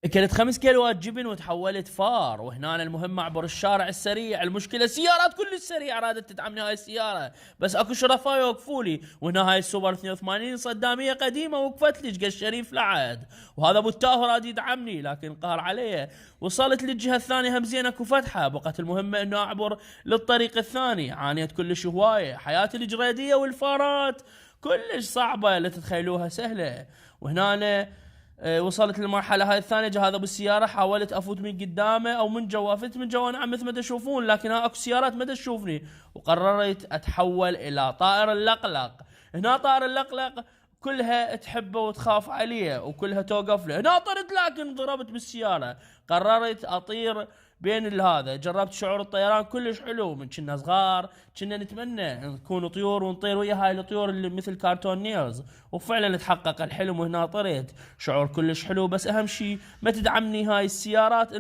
اكلت 5 كيلوات جبن وتحولت فار. وهنا المهم اعبر الشارع السريع. المشكله السيارات كل السريع رادت تدعمني هاي السياره، بس اكو شرفاء يوقفوا لي. وهنا هاي السوبر 82 صداميه قديمه وقفت لي شقد الشريف لعد. وهذا ابو التاهو راد يدعمني لكن قهر علي. وصلت للجهه الثانيه همزين اكو فتحه. بقت المهمه انه اعبر للطريق الثاني. عانيت كلش هوايه. حياتي الجريديه والفارات كلش صعبه، لا تتخيلوها سهله. وهنا وصلت للمرحله هاي الثانيه. جا هذا بالسياره حاولت افوت من قدامه او من جوا. فت من جوا نعم مثل ما تشوفون، لكن ها اكو سيارات ما تشوفني. وقررت اتحول الى طائر اللقلق. هنا طائر اللقلق كلها تحبه وتخاف عليه وكلها توقف له. هنا طرت لكن ضربت بالسياره. قررت اطير بين هذا. جربت شعور الطيران كلش حلو. من كنا صغار كنا نتمنى نكون طيور ونطير ويا هاي الطيور اللي مثل كارتون نيلز، وفعلا تحقق الحلم. وهنا طريت شعور كلش حلو. بس اهم شيء ما تدعمني هاي السيارات